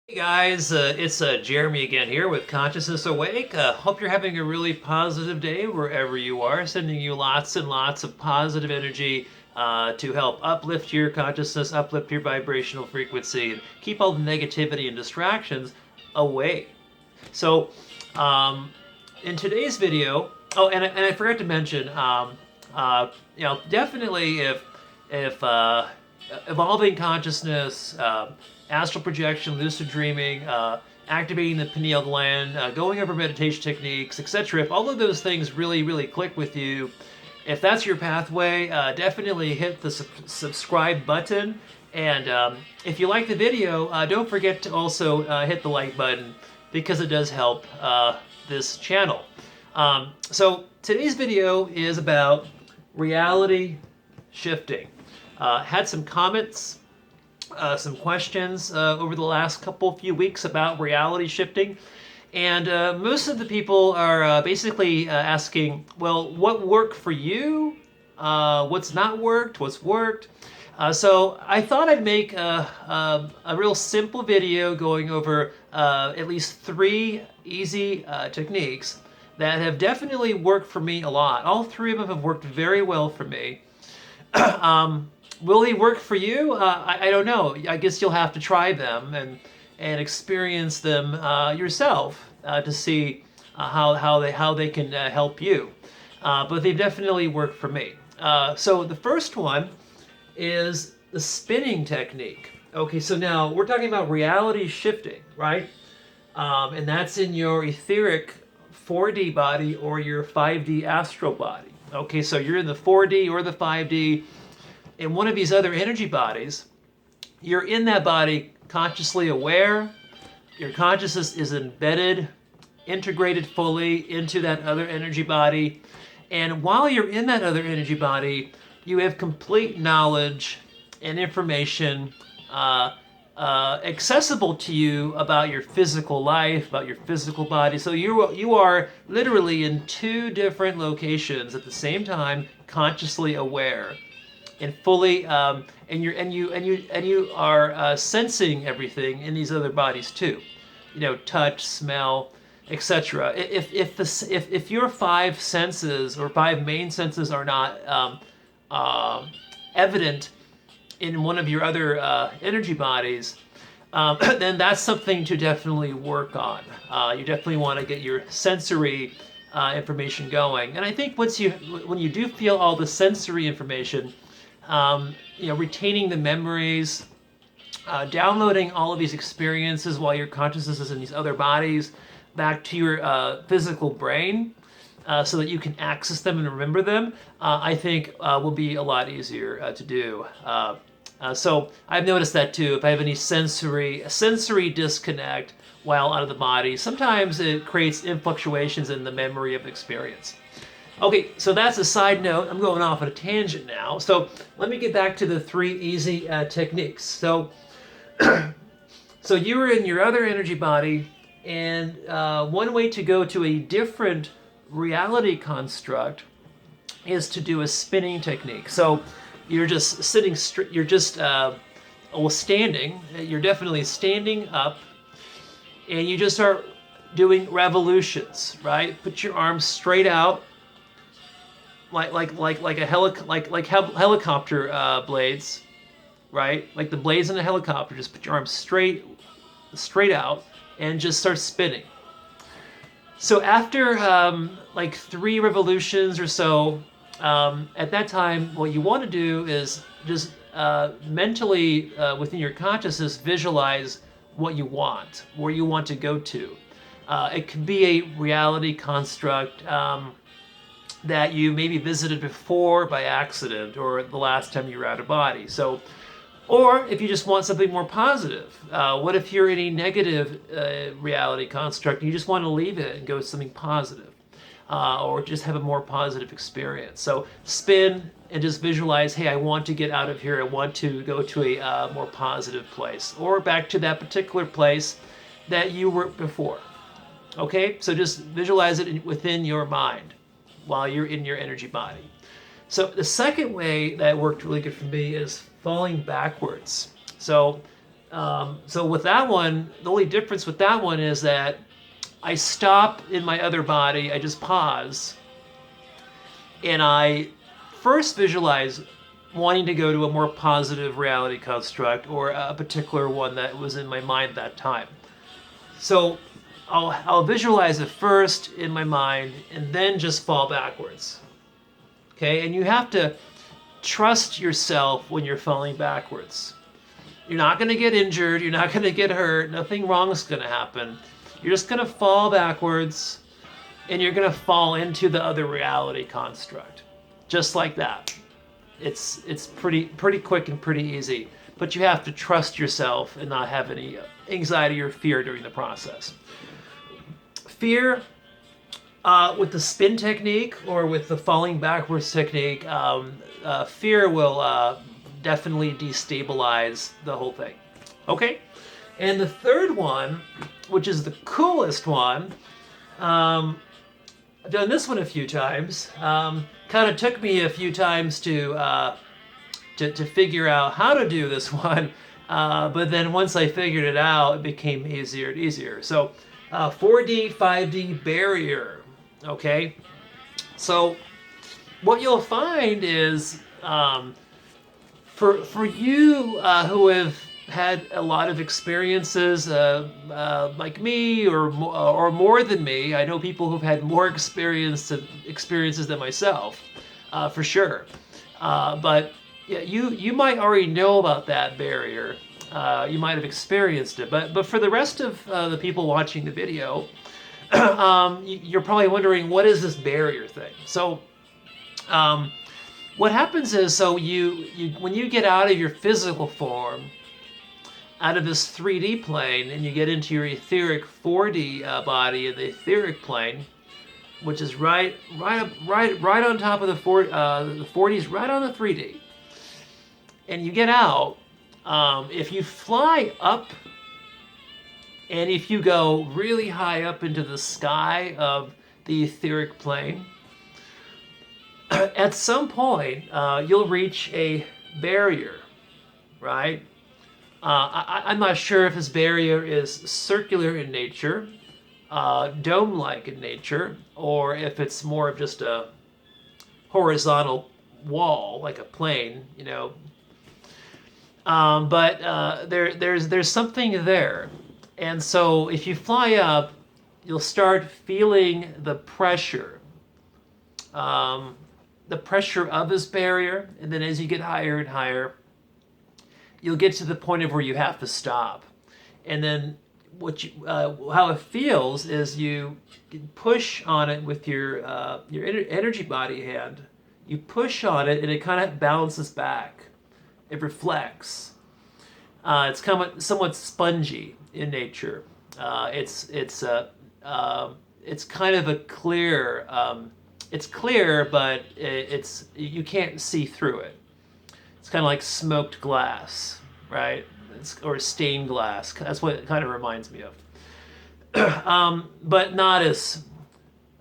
Hey guys, it's Jeremy again here with Consciousness Awake. Hope you're having a really positive day wherever you are. Sending you lots and lots of positive energy to help uplift your consciousness, uplift your vibrational frequency, and keep all the negativity and distractions away. So, in today's video, I forgot to mention, definitely if evolving consciousness, astral projection, lucid dreaming, activating the pineal gland, going over meditation techniques, etc. If all of those things really click with you, if that's your pathway, definitely hit the subscribe button. And if you like the video, don't forget to also hit the like button because it does help this channel. So today's video is about reality shifting. Had some comments, some questions over the last few weeks about reality shifting. And most of the people are basically asking, well, what worked for you? What's not worked? What's worked? So I thought I'd make a real simple video going over at least 3 easy techniques that have definitely worked for me a lot. All 3 of them have worked very well for me. Will they work for you? I don't know. I guess you'll have to try them and experience them yourself to see how they can help you. But they've definitely worked for me. So the first one is the spinning technique. Okay, so now we're talking about reality shifting, right? And that's in your etheric 4D body or your 5D astral body. Okay, so you're in the 4D or the 5D. In one of these other energy bodies, you're in that body consciously aware. Your consciousness is embedded, integrated fully into that other energy body. And while you're in that other energy body, you have complete knowledge and information accessible to you about your physical life, about your physical body. So you are literally in 2 different locations at the same time, consciously aware. And fully, and you are sensing everything in these other bodies too, touch, smell, etc. If your 5 senses or 5 main senses are not evident in one of your other energy bodies, then that's something to definitely work on. You definitely want to get your sensory information going. And I think when you do feel all the sensory information, retaining the memories, downloading all of these experiences while your consciousness is in these other bodies back to your physical brain so that you can access them and remember them, I think will be a lot easier to do. So I've noticed that too. If I have any sensory disconnect while out of the body, sometimes it creates fluctuations in the memory of experience. Okay, so that's a side note. I'm going off on a tangent now. So let me get back to the 3 easy techniques. So, so you were in your other energy body, and one way to go to a different reality construct is to do a spinning technique. So you're just sitting straight. You're just standing. You're definitely standing up, and you just start doing revolutions. Right? Put your arms straight out. Like helicopter blades, right? Like the blades in a helicopter. Just put your arms straight out and just start spinning. So after like 3 revolutions or so, at that time, what you want to do is just mentally within your consciousness visualize what you want, where you want to go to. It could be a reality construct that you maybe visited before by accident or the last time you were out of body. So, or if you just want something more positive, what if you're in a negative reality construct and you just want to leave it and go with something positive, or just have a more positive experience? So spin and just visualize, hey, I want to get out of here. I want to go to a more positive place or back to that particular place that you were before. Okay, so just visualize it within your mind while you're in your energy body. So the second way that worked really good for me is falling backwards. So So with that one, the only difference with that one is that I stop in my other body, I just pause, and I first visualize wanting to go to a more positive reality construct or a particular one that was in my mind at that time. So I'll visualize it first in my mind and then just fall backwards. Okay, and you have to trust yourself when you're falling backwards. You're not going to get injured, you're not going to get hurt, nothing wrong is going to happen. You're just going to fall backwards and you're going to fall into the other reality construct. Just like that. It's pretty quick and pretty easy, but you have to trust yourself and not have any anxiety or fear during the process. Fear, with the spin technique or with the falling backwards technique, fear will definitely destabilize the whole thing. Okay? And the third one, which is the coolest one, I've done this one a few times. Kind of took me a few times to figure out how to do this one, but then once I figured it out, it became easier and easier. So 4D, 5D barrier, okay? So what you'll find is for you who have had a lot of experiences like me or more than me. I know people who've had more experiences than myself, for sure. But yeah, you might already know about that barrier. You might have experienced it. But for the rest of the people watching the video, you're probably wondering, what is this barrier thing? So what happens is, so you when you get out of your physical form, out of this 3D plane, and you get into your etheric 4D body in the etheric plane, which is right on top of the 4Ds, right on the 3D. And you get out. If you fly up, and if you go really high up into the sky of the etheric plane, at some point you'll reach a barrier, right? I'm not sure if this barrier is circular in nature, dome-like in nature, or if it's more of just a horizontal wall, like a plane, you know. But there's something there. And so if you fly up, you'll start feeling the pressure of this barrier, and then as you get higher and higher, you'll get to the point of where you have to stop. And then how it feels is you push on it with your energy body hand. You push on it and it kind of bounces back. It reflects. It's somewhat spongy in nature. It's kind of a clear. It's clear, but you can't see through it. It's kind of like smoked glass, right? Or stained glass. That's what it kind of reminds me of. But not as,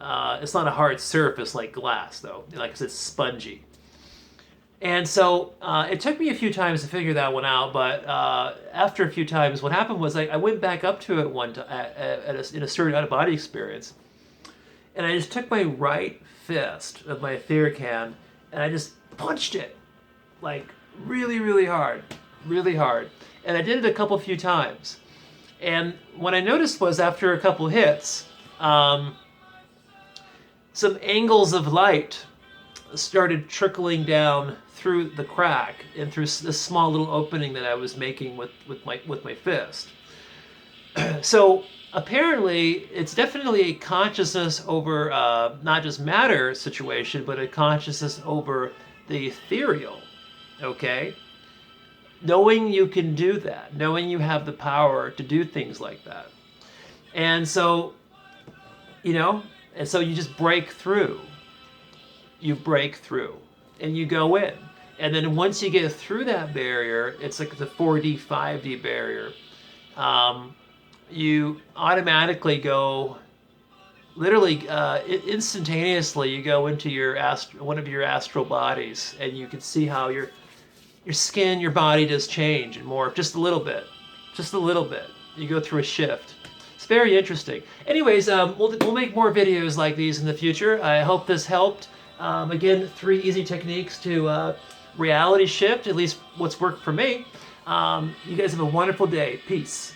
it's not a hard surface like glass, though. Like I said, it's spongy. And so it took me a few times to figure that one out, but after a few times, what happened was I went back up to it in a certain out-of-body experience, and I just took my right fist of my etheric hand, and I just punched it. Like really, really hard. And I did it a few times. And what I noticed was after a couple hits, some angles of light started trickling down through the crack and through this small little opening that I was making with my fist. So apparently it's definitely a consciousness over not just matter situation, but a consciousness over the ethereal. Okay? Knowing you can do that, knowing you have the power to do things like that. And so, you just break through. You break through and you go in. And then once you get through that barrier, it's like the 4D, 5D barrier. You automatically go, literally instantaneously, you go into one of your astral bodies, and you can see how your skin, your body does change and morph just a little bit. just a little bit. You go through a shift. It's very interesting. Anyways, we'll make more videos like these in the future. I hope this helped. Again, 3 easy techniques to reality shift, at least what's worked for me. You guys have a wonderful day. Peace.